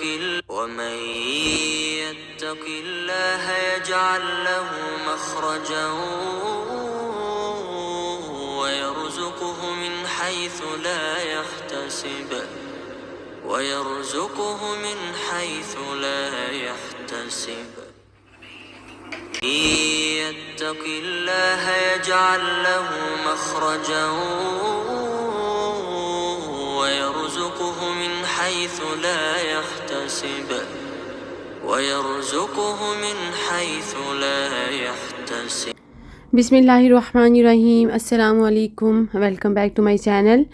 वमन यत्तकिल्लाह यजअल लहू मखरजन वयरज़ुक़हु मिन हैसु ला यहतसिब यत्तकिल्लाह यजअल लहू मखरजन वयरज़ुक़हु मिन हैसु ला यहतसिब बिस्मिल्लाहिर्रहमानिर्रहीम। अस्सलामु अलैकुम, welcome back to my channel.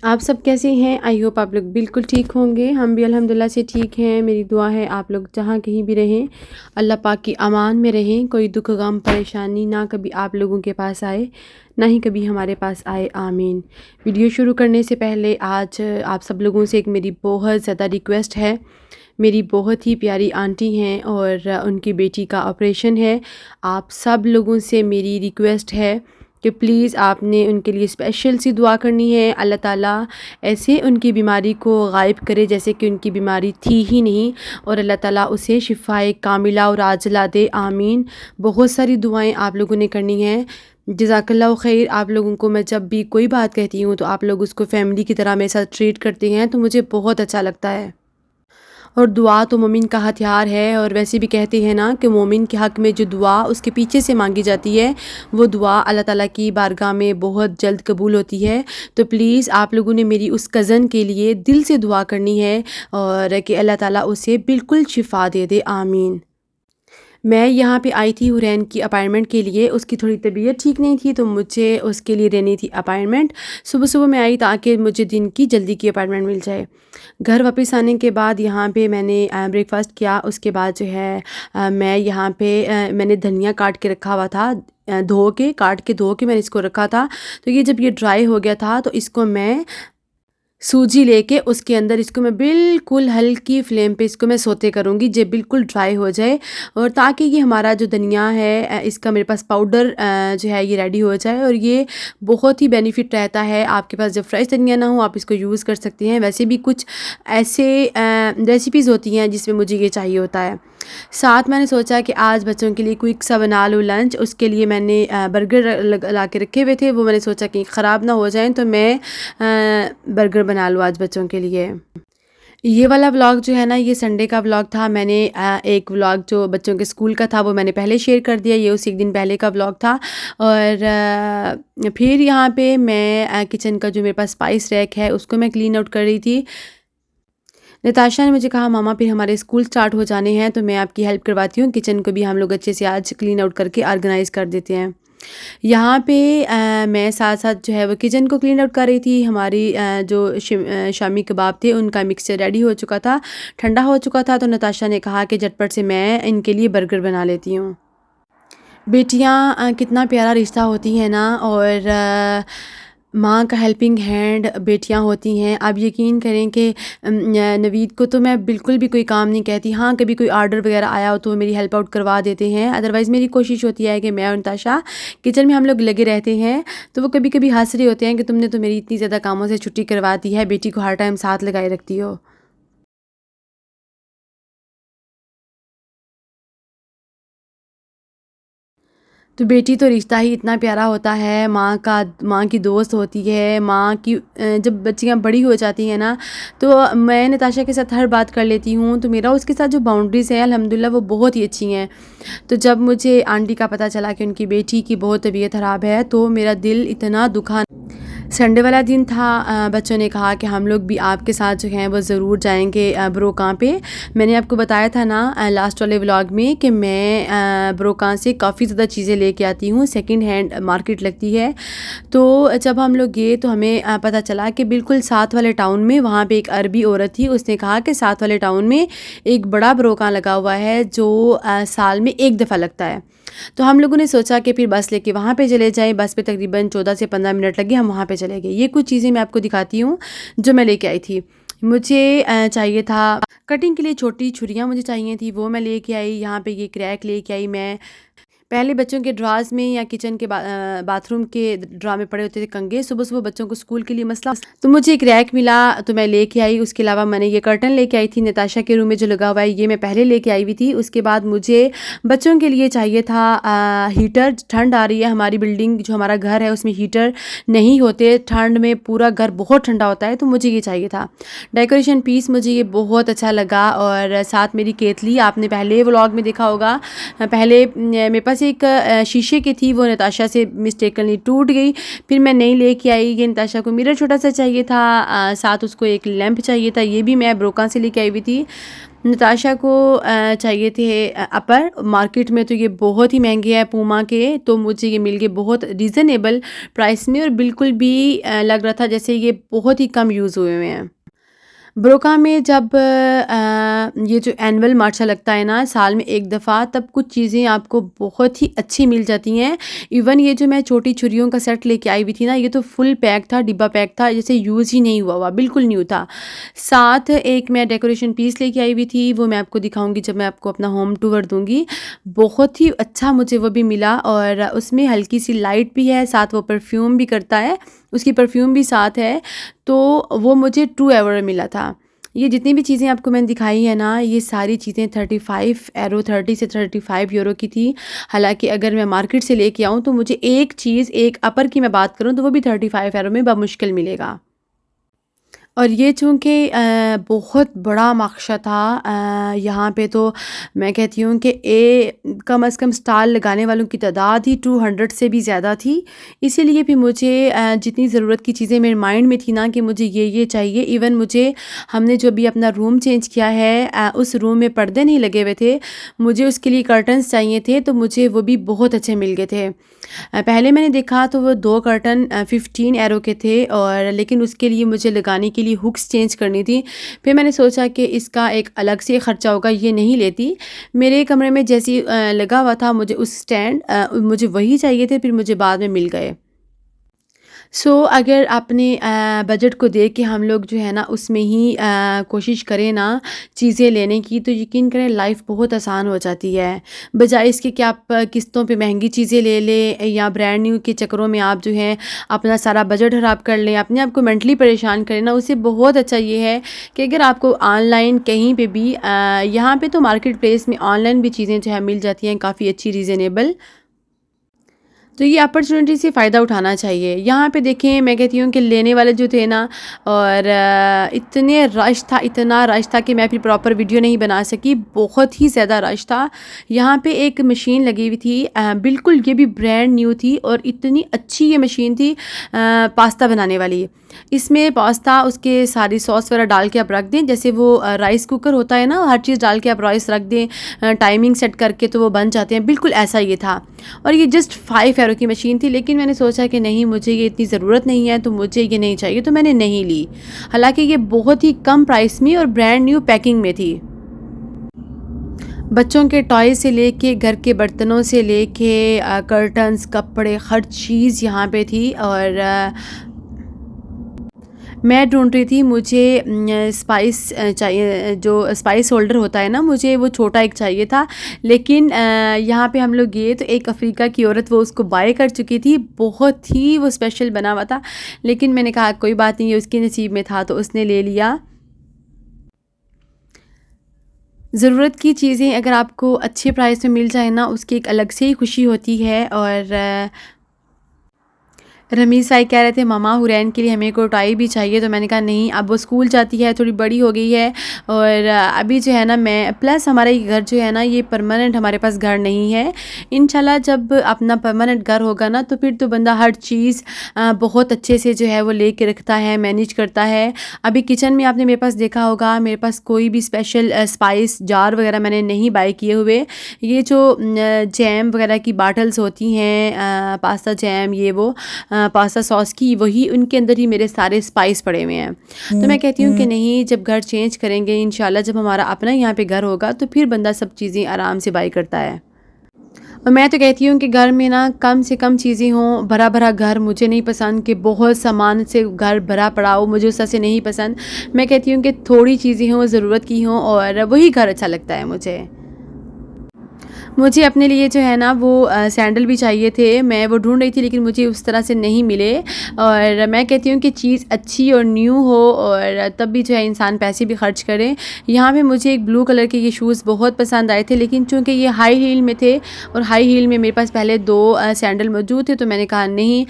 आप सब कैसे हैं? आई होप आप लोग बिल्कुल ठीक होंगे। हम भी अल्हम्दुलिल्लाह से ठीक हैं। मेरी दुआ है आप लोग जहाँ कहीं भी रहें अल्लाह पाक की अमान में रहें। कोई दुख गम परेशानी ना कभी आप लोगों के पास आए, ना ही कभी हमारे पास आए, आमीन। वीडियो शुरू करने से पहले आज आप सब लोगों से एक मेरी बहुत ज़्यादा रिक्वेस्ट है। मेरी बहुत ही प्यारी आंटी हैं और उनकी बेटी का ऑपरेशन है। आप सब लोगों से मेरी रिक्वेस्ट है कि प्लीज़ आपने उनके लिए स्पेशल सी दुआ करनी है। अल्लाह ताला ऐसे उनकी बीमारी को गायब करे जैसे कि उनकी बीमारी थी ही नहीं, और अल्लाह ताला उसे शिफ़ाए कामिला और आजिला दे, आमीन। बहुत सारी दुआएं आप लोगों ने करनी है। जज़ाकल्लाहु खैर। आप लोगों को मैं जब भी कोई बात कहती हूँ तो आप लोग उसको फ़ैमिली की तरह मेरे साथ ट्रीट करते हैं, तो मुझे बहुत अच्छा लगता है। और दुआ तो मोमिन का हथियार है, और वैसे भी कहते हैं ना कि मोमिन के हक़ में जो दुआ उसके पीछे से मांगी जाती है वो दुआ अल्लाह ताला की बारगाह में बहुत जल्द कबूल होती है। तो प्लीज़ आप लोगों ने मेरी उस कज़न के लिए दिल से दुआ करनी है और कि अल्लाह ताला उसे बिल्कुल शिफ़ा दे दे, आमीन। मैं यहाँ पे आई थी हुरैन की अपॉइंटमेंट के लिए। उसकी थोड़ी तबीयत ठीक नहीं थी तो मुझे उसके लिए लेनी थी अपॉइंटमेंट। सुबह सुबह मैं आई ताकि मुझे दिन की जल्दी की अपॉइंटमेंट मिल जाए। घर वापस आने के बाद यहाँ पे मैंने ब्रेकफ़ास्ट किया। उसके बाद जो है मैं यहाँ पे मैंने धनिया काट के रखा हुआ था, काट के धो के मैंने इसको रखा था। तो ये जब ये ड्राई हो गया था तो इसको मैं सूजी लेके उसके अंदर इसको मैं बिल्कुल हल्की फ्लेम पे इसको मैं सोते करूँगी जब बिल्कुल ड्राई हो जाए, और ताकि ये हमारा जो धनिया है इसका मेरे पास पाउडर जो है ये रेडी हो जाए। और ये बहुत ही बेनिफिट रहता है। आपके पास जब फ्रेश धनिया ना हो आप इसको यूज़ कर सकते हैं। वैसे भी कुछ ऐसे रेसिपीज़ होती हैं जिसमें मुझे ये चाहिए होता है। साथ मैंने सोचा कि आज बच्चों के लिए क्विक सा बना लूँ लंच। उसके लिए मैंने बर्गर ला के रखे हुए थे। वो मैंने सोचा कि ख़राब ना हो जाएं तो मैं बर्गर बना लूँ आज बच्चों के लिए। ये वाला व्लॉग जो है ना ये संडे का व्लॉग था। मैंने एक व्लॉग जो बच्चों के स्कूल का था वो मैंने पहले शेयर कर दिया। ये उसी एक दिन पहले का व्लॉग था। और फिर यहाँ पे मैं किचन का जो मेरे पास स्पाइस रैक है उसको मैं क्लीन आउट कर रही थी। नताशा ने मुझे कहा मामा फिर हमारे स्कूल स्टार्ट हो जाने हैं तो मैं आपकी हेल्प करवाती हूँ। किचन को भी हम लोग अच्छे से आज क्लीन आउट करके ऑर्गेनाइज़ कर देते हैं। यहाँ पे मैं साथ साथ जो है वो किचन को क्लीन आउट कर रही थी। हमारी जो शामी कबाब थे उनका मिक्सचर रेडी हो चुका था, ठंडा हो चुका था। तो नताशा ने कहा कि झटपट से मैं इनके लिए बर्गर बना लेती हूँ। बेटियाँ कितना प्यारा रिश्ता होती है ना, और माँ का हेल्पिंग हैंड बेटियाँ होती हैं। आप यकीन करें कि नवीद को तो मैं बिल्कुल भी कोई काम नहीं कहती। हाँ, कभी कोई ऑर्डर वगैरह आया हो तो वो मेरी हेल्प आउट करवा देते हैं। अदरवाइज़ मेरी कोशिश होती है कि मैं और नताशा किचन में हम लोग लगे रहते हैं। तो वो कभी कभी हंस रहे होते हैं कि तुमने तो मेरी इतनी ज़्यादा कामों से छुट्टी करवा दी है, बेटी को हर टाइम साथ लगाए रखती हो। तो बेटी तो रिश्ता ही इतना प्यारा होता है। माँ की दोस्त होती है। माँ की जब बच्चियाँ बड़ी हो जाती हैं ना तो मैं नताशा के साथ हर बात कर लेती हूँ। तो मेरा उसके साथ जो बाउंड्रीज़ हैं अल्हम्दुलिल्लाह वो बहुत ही अच्छी हैं। तो जब मुझे आंटी का पता चला कि उनकी बेटी की बहुत तबीयत ख़राब है तो मेरा दिल इतना दुखा। संडे वाला दिन था। बच्चों ने कहा कि हम लोग भी आपके साथ जो हैं वो ज़रूर जाएंगे ब्रोकां पे। मैंने आपको बताया था ना लास्ट वाले व्लॉग में कि मैं ब्रोकां से काफ़ी ज़्यादा चीज़ें लेके आती हूँ। सेकंड हैंड मार्केट लगती है। तो जब हम लोग गए तो हमें पता चला कि बिल्कुल साथ वाले टाउन में वहाँ पे एक अरबी औरत थी। उसने कहा कि साथ वाले टाउन में एक बड़ा ब्रोकां लगा हुआ है जो साल में एक दफ़ा लगता है। तो हम लोगों ने सोचा कि फिर बस लेके वहाँ पे चले जाएं। बस पे तकरीबन 14 से 15 मिनट लगे, हम वहाँ पे चले गए। ये कुछ चीज़ें मैं आपको दिखाती हूँ जो मैं लेके आई थी। मुझे चाहिए था कटिंग के लिए छोटी छुरियाँ मुझे चाहिए थी, वो मैं लेके आई। यहाँ पे ये क्रैक लेके आई मैं। पहले बच्चों के ड्राज में या किचन के बाथरूम के ड्रा में पड़े होते थे कंगे, सुबह सुबह बच्चों को स्कूल के लिए मसला। तो मुझे एक रैक मिला तो मैं लेके आई। उसके अलावा मैंने ये कर्टन लेके आई थी नताशा के रूम में जो लगा हुआ है, ये मैं पहले लेके आई हुई थी। उसके बाद मुझे बच्चों के लिए चाहिए था हीटर। ठंड आ रही है, हमारी बिल्डिंग जो हमारा घर है उसमें हीटर नहीं होते, ठंड में पूरा घर बहुत ठंडा होता है, तो मुझे ये चाहिए था डेकोरेशन पीस। मुझे ये बहुत अच्छा लगा। और साथ मेरी केतली, आपने पहले व्लॉग में देखा होगा, पहले मेरे पास एक शीशे की थी, वो नताशा से मिस्टेकनली टूट गई, फिर मैं नई लेके आई। ये नताशा को मिरर छोटा सा चाहिए था, साथ उसको एक लैंप चाहिए था, ये भी मैं ब्रोका से लेके आई हुई थी। नताशा को चाहिए थे अपर, मार्केट में तो ये बहुत ही महंगे हैं पूमा के, तो मुझे ये मिल गए बहुत रीज़नेबल प्राइस में और बिल्कुल भी लग रहा था जैसे ये बहुत ही कम यूज़ हुए हुए हैं। ब्रोका में जब ये जो एनुअल मार्चा लगता है ना साल में एक दफ़ा, तब कुछ चीज़ें आपको बहुत ही अच्छी मिल जाती हैं। इवन ये जो मैं छोटी छुरियों का सेट लेके आई हुई थी ना, ये तो फुल पैक था, डिब्बा पैक था, जैसे यूज़ ही नहीं हुआ बिल्कुल न्यू था। साथ एक मैं डेकोरेशन पीस लेके आई हुई थी, वो मैं आपको दिखाऊंगी जब मैं आपको अपना होम टूर दूंगी। बहुत ही अच्छा मुझे वो भी मिला और उसमें हल्की सी लाइट भी है, साथ वो परफ्यूम भी करता है, उसकी परफ्यूम भी साथ है, तो वो मुझे 2 एवर मिला था। ये जितनी भी चीज़ें आपको मैंने दिखाई है ना, ये सारी चीज़ें 35 यूरो, 30 से 35 यूरो की थी। हालांकि अगर मैं मार्केट से लेके आऊँ तो मुझे एक चीज़, एक अपर की मैं बात करूँ तो वो भी 35 यूरो में बमुश्किल मिलेगा। और ये चूँकि बहुत बड़ा मार्शा था, यहाँ पे तो मैं कहती हूँ कि कम से कम स्टॉल लगाने वालों की तादाद ही 200 से भी ज़्यादा थी। इसीलिए भी मुझे जितनी ज़रूरत की चीज़ें मेरे माइंड में थी ना कि मुझे ये चाहिए। इवन मुझे, हमने जो भी अपना रूम चेंज किया है, उस रूम में पर्दे नहीं लगे हुए थे, मुझे उसके लिए कर्टन्स चाहिए थे, तो मुझे वो भी बहुत अच्छे मिल गए थे। पहले मैंने देखा तो वो 2 कर्टन 15 यूरो के थे, और लेकिन उसके लिए मुझे लगाने के लिए हुक्स चेंज करनी थी। फिर मैंने सोचा कि इसका एक अलग से ख़र्चा होगा, ये नहीं लेती। मेरे कमरे में जैसी लगा हुआ था, मुझे उस स्टैंड मुझे वही चाहिए थे, फिर मुझे बाद में मिल गए। अगर अपने बजट को देख के हम लोग जो है ना उसमें ही कोशिश करें ना चीज़ें लेने की, तो यकीन करें लाइफ बहुत आसान हो जाती है। बजाय इसके कि आप किस्तों पे महंगी चीज़ें ले लें या ब्रांड न्यू के चक्करों में आप जो है अपना सारा बजट ख़राब कर लें, अपने आप को मेंटली परेशान करें ना, उससे बहुत अच्छा ये है कि अगर आपको ऑनलाइन कहीं पे भी यहाँ पे तो मार्केट प्लेस में ऑनलाइन भी चीज़ें जो है मिल जाती हैं काफ़ी अच्छी रीज़नेबल, तो ये अपॉर्चुनिटी से फ़ायदा उठाना चाहिए। यहाँ पे देखें, मैं कहती हूँ कि लेने वाले जो थे ना, और इतना रश था कि मैं फिर प्रॉपर वीडियो नहीं बना सकी, बहुत ही ज़्यादा रश था। यहाँ पे एक मशीन लगी हुई थी, बिल्कुल ये भी ब्रांड न्यू थी और इतनी अच्छी ये मशीन थी, पास्ता बनाने वाली। इसमें पास्ता उसके सारी सॉस वगैरह डाल के आप रख दें, जैसे वो राइस कुकर होता है ना, हर चीज़ डाल के आप राइस रख दें टाइमिंग सेट करके, तो वो बन जाते हैं, बिल्कुल ऐसा ये था। और ये जस्ट 5 यूरो की मशीन थी, लेकिन मैंने सोचा कि नहीं, मुझे ये इतनी ज़रूरत नहीं है, तो मुझे ये नहीं चाहिए, तो मैंने नहीं ली। हालांकि ये बहुत ही कम प्राइस में और ब्रांड न्यू पैकिंग में थी। बच्चों के टॉय से लेके, घर के बर्तनों से लेके, कर्टन्स, कपड़े, हर चीज़ यहाँ पे थी। और मैं ढूंढ रही थी, मुझे स्पाइस चाहिए, जो स्पाइस होल्डर होता है ना, मुझे वो छोटा एक चाहिए था। लेकिन यहाँ पे हम लोग गए तो एक अफ्रीका की औरत वो उसको बाय कर चुकी थी, बहुत ही वो स्पेशल बना हुआ था। लेकिन मैंने कहा कोई बात नहीं, है उसके नसीब में था तो उसने ले लिया। ज़रूरत की चीज़ें अगर आपको अच्छे प्राइस में मिल जाए ना, उसकी एक अलग से ही खुशी होती है। और रमीज़ भाई कह रहे थे मामा हुरैन के लिए हमें को टॉय भी चाहिए, तो मैंने कहा नहीं, अब वो स्कूल जाती है, थोड़ी बड़ी हो गई है, और अभी जो है ना मैं, प्लस हमारा ये घर जो है ना ये परमानेंट हमारे पास घर नहीं है। इंशाल्लाह जब अपना परमानेंट घर होगा ना, तो फिर तो बंदा हर चीज़ बहुत अच्छे से जो है वो ले के रखता है, मैनेज करता है। अभी किचन में आपने मेरे पास देखा होगा, मेरे पास कोई भी स्पेशल स्पाइस जार वगैरह मैंने नहीं बाय किए हुए। ये जो जैम वगैरह की बाटल्स होती हैं, पास्ता जैम, ये वो पास्ता सॉस की, वही उनके अंदर ही मेरे सारे स्पाइस पड़े हुए हैं। तो मैं कहती हूँ कि नहीं, जब घर चेंज करेंगे इंशाल्लाह, जब हमारा अपना यहाँ पे घर होगा, तो फिर बंदा सब चीज़ें आराम से बाय करता है। और मैं तो कहती हूँ कि घर में ना कम से कम चीज़ें हों। भरा भरा घर मुझे नहीं पसंद कि बहुत सामान से घर भरा पड़ा हो, मुझे उससे नहीं पसंद। मैं कहती हूँ कि थोड़ी चीज़ें हों, ज़रूरत की हों, और वही घर अच्छा लगता है मुझे। मुझे अपने लिए जो है ना वो सैंडल भी चाहिए थे, मैं वो ढूँढ रही थी लेकिन मुझे उस तरह से नहीं मिले। और मैं कहती हूँ कि चीज़ अच्छी और न्यू हो और तब भी जो है इंसान पैसे भी ख़र्च करे। यहाँ पे मुझे एक ब्लू कलर के ये शूज़ बहुत पसंद आए थे, लेकिन चूँकि ये हाई हील में थे और हाई हील में मेरे पास पहले 2 सैंडल मौजूद थे, तो मैंने कहा नहीं,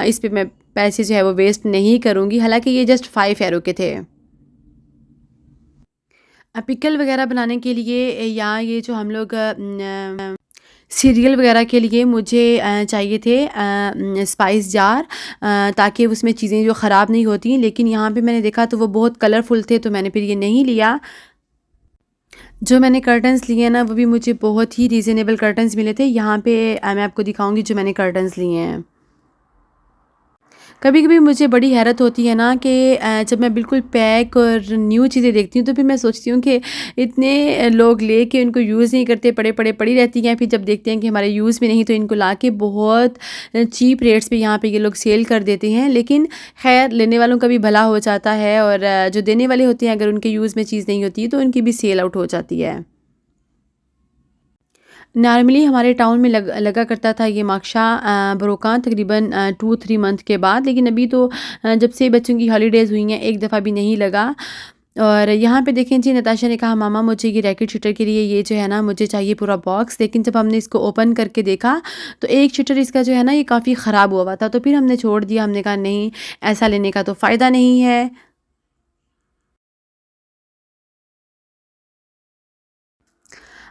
इस पे मैं पैसे जो है वो वेस्ट नहीं करूँगी। हालाँकि ये जस्ट 5 यूरो के थे। पिकल वगैरह बनाने के लिए या ये जो हम लोग सीरियल वगैरह के लिए मुझे चाहिए थे स्पाइस जार, ताकि उसमें चीज़ें जो ख़राब नहीं होती। लेकिन यहाँ पे मैंने देखा तो वो बहुत कलरफुल थे, तो मैंने फिर ये नहीं लिया। जो मैंने कर्टन्स लिए ना वो भी मुझे बहुत ही रीज़नेबल कर्टन्स मिले थे। यहाँ पे मैं आपको दिखाऊंगी जो मैंने कर्टन्स लिए हैं। कभी कभी मुझे बड़ी हैरत होती है ना कि जब मैं बिल्कुल पैक और न्यू चीज़ें देखती हूँ तो फिर मैं सोचती हूँ कि इतने लोग लेके उनको यूज़ नहीं करते, पड़ी रहती हैं। फिर जब देखते हैं कि हमारे यूज़ में नहीं तो इनको लाके बहुत चीप रेट्स पे यहाँ पे ये लोग सेल कर देते हैं। लेकिन खैर, लेने वालों का भी भला हो जाता है और जो देने वाले होते हैं अगर उनके यूज़ में चीज़ नहीं होती तो उनकी भी सेल आउट हो जाती है। नॉर्मली हमारे टाउन में लगा करता था ये माक्शा बरोकां तकरीबन 2-3 मंथ के बाद, लेकिन अभी तो जब से बच्चों की हॉलीडेज़ हुई हैं एक दफ़ा भी नहीं लगा। और यहाँ पे देखें जी, नताशा ने कहा मामा मुझे ये रैकेट शटर के लिए ये जो है ना मुझे चाहिए पूरा बॉक्स। लेकिन जब हमने इसको ओपन करके देखा तो एक शटर इसका जो है ना ये काफ़ी ख़राब हुआ हुआ था, तो फिर हमने छोड़ दिया। हमने कहा नहीं, ऐसा लेने का तो फ़ायदा नहीं है।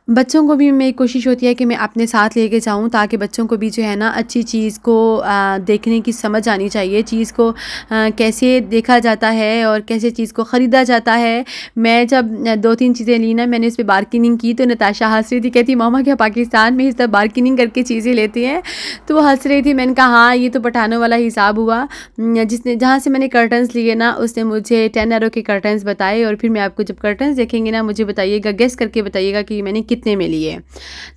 बच्चों को भी मेरी कोशिश होती है कि मैं अपने साथ लेके जाऊँ, ताकि बच्चों को भी जो है ना अच्छी चीज़ को देखने की समझ आनी चाहिए। चीज़ को कैसे देखा जाता है और कैसे चीज़ को ख़रीदा जाता है। मैं जब 2-3 चीज़ें ली ना, मैंने उस पे बार्गेनिंग की तो नताशा हँस रही थी, कहती मामा क्या पाकिस्तान में इस तरह बार्गेनिंग करके चीज़ें लेते हैं? तो वो हँस रही थी। मैंने कहा हाँ, ये तो पठानों वाला हिसाब हुआ। जिसने जहाँ से मैंने कर्टन्स लिए ना उसने मुझे 10 यूरो के कर्टन्स बताए, और फिर मैं आपको जब कर्टन्स देखेंगे ना मुझे बताइएगा, गेस करके बताइएगा कि मैंने कितने में लिए।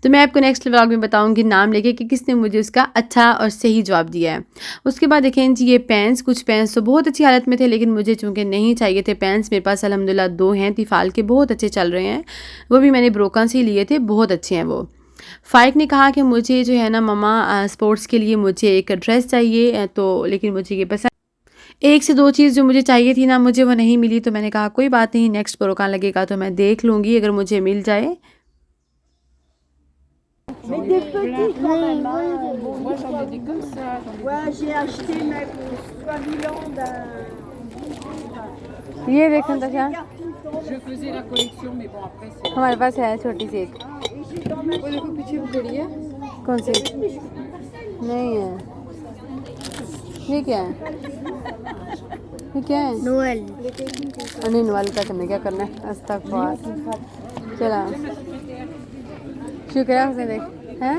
तो मैं आपको नेक्स्ट व्लॉग में बताऊंगी नाम लेके कि किसने मुझे उसका अच्छा और सही जवाब दिया है। उसके बाद देखें जी, ये पेंस, कुछ पेंस तो बहुत अच्छी हालत में थे लेकिन मुझे चूँकि नहीं चाहिए थे पेंस। मेरे पास अल्हम्दुलिल्लाह 2 हैं तिफाल के, बहुत अच्छे चल रहे हैं। वो भी मैंने ब्रोका से लिए थे, बहुत अच्छे हैं वो। फ़ाइक ने कहा कि मुझे जो है ना ममा स्पोर्ट्स के लिए मुझे एक ड्रेस चाहिए, तो लेकिन मुझे ये पसंद, एक से 2 चीज़ जो मुझे चाहिए थी ना मुझे वो नहीं मिली। तो मैंने कहा कोई बात नहीं, नेक्स्ट ब्रोका लगेगा तो मैं देख लूँगी अगर मुझे मिल जाए। Mais des petits quand même. Hein. Moi j'en ai des comme ça. Ouais, j'ai acheté même Swaziland. ये देखें Natasha, Je faisais la collection, mais bon après c'est. हमारे पास है छोटी सी एक। वो देखो पीछे वो घड़ी है। कौन सी? नहीं है। ये क्या है? ये क्या है? Noël. नहीं, नवाल का करने क्या करना है? अस्तगफुर। चला शुक्र है उसने देख हैं।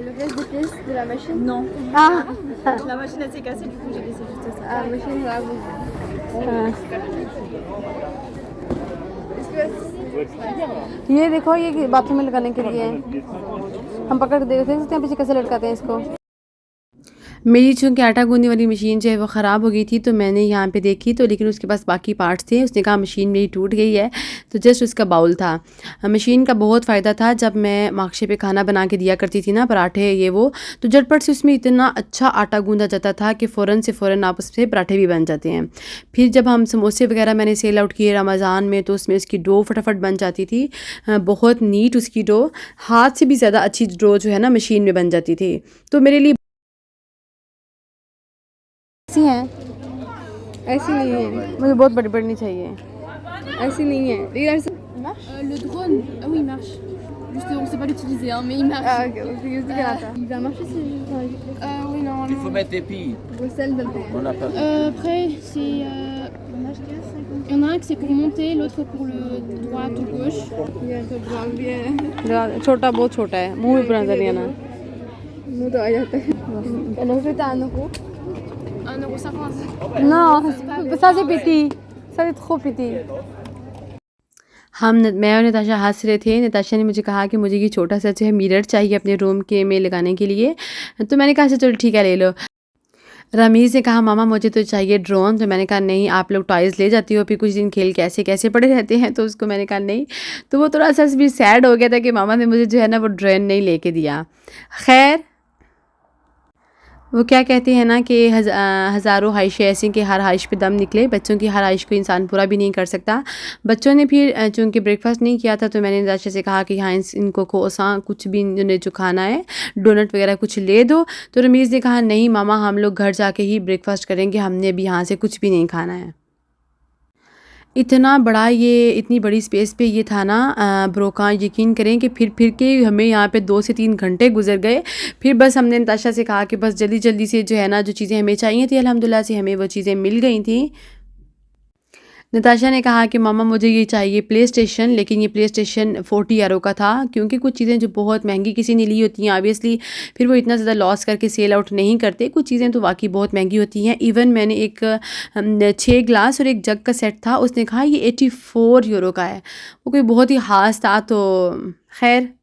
Le reste des pièces de la machine? Non. Ah, La machine elle s'est cassée, du coup j'ai laissé juste ça. Ah, machine là, vous. ये देखो, ये बाथरूम में लगाने के लिए है। हम पकड़ के देख सकते हैं पीछे कैसे लटकाते हैं इसको। मेरी चूँकि आटा गूँदने वाली मशीन जो है वो ख़राब हो गई थी, तो मैंने यहाँ पे देखी तो, लेकिन उसके पास बाकी पार्ट्स थे। उसने कहा मशीन मेरी टूट गई है, तो जस्ट उसका बाउल था। मशीन का बहुत फ़ायदा था। जब मैं माक्शे पे खाना बना के दिया करती थी ना, पराठे ये वो, तो झटपट से उसमें इतना अच्छा आटा गूँधा जाता था कि फ़ौरन से फ़ौरन आप उससे पराठे भी बन जाते हैं। फिर जब हम समोसे वगैरह मैंने सेल आउट किए रमज़ान में, तो उसमें उसकी डो फटाफट बन जाती थी, बहुत नीट उसकी डो, हाथ से भी ज़्यादा अच्छी डो जो है ना मशीन में बन जाती थी। तो मेरे लिए ऐसी हैं, ऐसी नहीं है, मुझे बहुत बड़ी बड़ी नहीं चाहिए, ऐसी नहीं है। Le drone, ah oui, il marche. Juste, on sait pas l'utiliser, hein, mais il marche. Ah, ok, उसकी यूज़ नहीं कराता। Il va marcher si je oui, Il normalement. faut mettre des billes. Bruxelles de On n'a pas. Après, c'est. Il y en a un que c'est pour monter, l'autre pour le droite ou gauche. छोटा, बहुत छोटा है, मुँह भी बना नजर नहीं आना। मुंह तो आ जाता है। €1,50. ना सासे पीती, सारे खूब पीती। मैं और नताशा हंस रहे थे। नताशा ने मुझे कहा कि मुझे ये छोटा सा जो है मिरर चाहिए अपने रूम के में लगाने के लिए, तो मैंने कहा अच्छा चलो ठीक है ले लो। रमीज़ ने कहा मामा मुझे तो चाहिए ड्रोन। तो मैंने कहा नहीं, आप लोग टॉयज़ ले जाती हो फिर कुछ दिन खेल के ऐसे कैसे पड़े रहते हैं। तो उसको मैंने कहा नहीं। तो वो थोड़ा सा भी सैड हो गया था कि मामा ने मुझे जो है ना वो ड्रोन नहीं लेके दिया। खैर, वो क्या कहते हैं ना कि हज़ारों ख्वाहिशें ऐसी कि हर ख्वाहिश पे दम निकले। बच्चों की हर ख्वाहिश को इंसान पूरा भी नहीं कर सकता। बच्चों ने फिर चूँकि ब्रेकफास्ट नहीं किया था तो मैंने नताशा से कहा कि हाँ इनको खोसा कुछ भी इन्होंने जो खाना है डोनट वगैरह कुछ ले दो। तो रमीज़ ने कहा नहीं मामा, हम लोग घर जाके ही ब्रेकफास्ट करेंगे, हमने अभी यहाँ से कुछ भी नहीं खाना है। इतना बड़ा ये इतनी बड़ी स्पेस पे ये था ना ब्रोका, यकीन करें कि फिर के हमें यहाँ पे 2 से 3 घंटे गुजर गए। फिर बस हमने नताशा से कहा कि बस जल्दी जल्दी से जो है ना जो चीज़ें हमें चाहिए थी अल्हम्दुलिल्लाह से हमें वो चीज़ें मिल गई थी। नताशा ने कहा कि मामा मुझे ये चाहिए प्ले स्टेशन, लेकिन ये प्ले स्टेशन 40 यूरो का था क्योंकि कुछ चीज़ें जो बहुत महंगी किसी ने ली होती हैं ऑब्वियसली फिर वो इतना ज़्यादा लॉस करके सेल आउट नहीं करते। कुछ चीज़ें तो वाकई बहुत महंगी होती हैं। इवन मैंने एक 6 ग्लास और एक जग का सेट था, उसने कहा ये 84 यूरो का है। वो कोई बहुत ही ख़ास था। तो खैर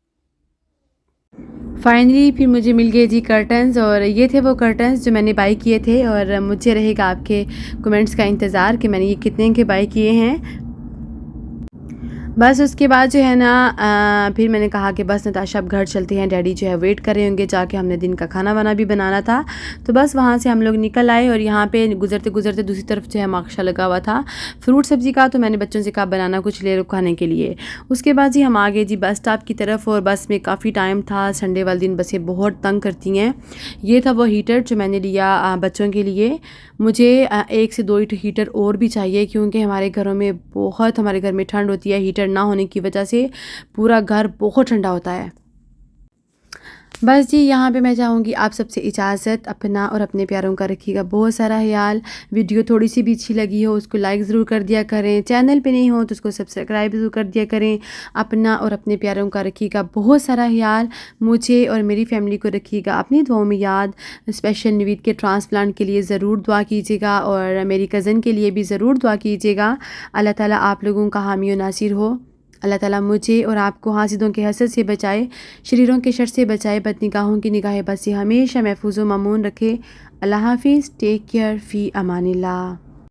फाइनली फिर मुझे मिल गए जी कर्टन्स, और ये थे वो कर्टन्स जो मैंने बाई किए थे। और मुझे रहेगा आपके कमेंट्स का इंतज़ार कि मैंने ये कितने के बाई किए हैं। बस उसके बाद जो है ना फिर मैंने कहा कि बस नताशा अब घर चलते हैं, डैडी जो है वेट कर रहे होंगे, जाके हमने दिन का खाना वाना भी बनाना था। तो बस वहाँ से हम लोग निकल आए और यहाँ पे गुजरते गुजरते दूसरी तरफ जो है माशा लगा हुआ था फ्रूट सब्ज़ी का। तो मैंने बच्चों से कहा बनाना कुछ ले खाने के लिए। उसके बाद जी हम आ गए जी बस स्टॉप की तरफ, और बस में काफ़ी टाइम था। संडे वाले दिन बसें बहुत तंग करती हैं। ये था वो हीटर जो मैंने लिया बच्चों के लिए। मुझे 1 से 2 हीटर और भी चाहिए क्योंकि हमारे घर में ठंड होती है। हीटर ना होने की वजह से पूरा घर बहुत ठंडा होता है। बस जी यहाँ पे मैं चाहूँगी आप सबसे इजाज़त। अपना और अपने प्यारों का रखिएगा बहुत सारा ख्याल। वीडियो थोड़ी सी भी अच्छी लगी हो उसको लाइक ज़रूर कर दिया करें। चैनल पे नहीं हो तो उसको सब्सक्राइब ज़रूर कर दिया करें। अपना और अपने प्यारों का रखिएगा बहुत सारा ख्याल। मुझे और मेरी फैमिली को रखिएगा अपनी दुआओं में याद। स्पेशल नवीद के ट्रांसप्लांट के लिए ज़रूर दुआ कीजिएगा और मेरी कज़न के लिए भी ज़रूर दुआ कीजिएगा। अल्लाह ताला आप लोगों का हामी और नासिर हो। अल्लाह ताला मुझे और आपको हासिदों के हसद से बचाए, शरीरों के शर से बचाए, बदनिगाहों की निगाह बद से हमेशा महफूज व मामून रखे। अल्लाह हाफिज़। टेक केयर फ़ी अमानिल्लाह।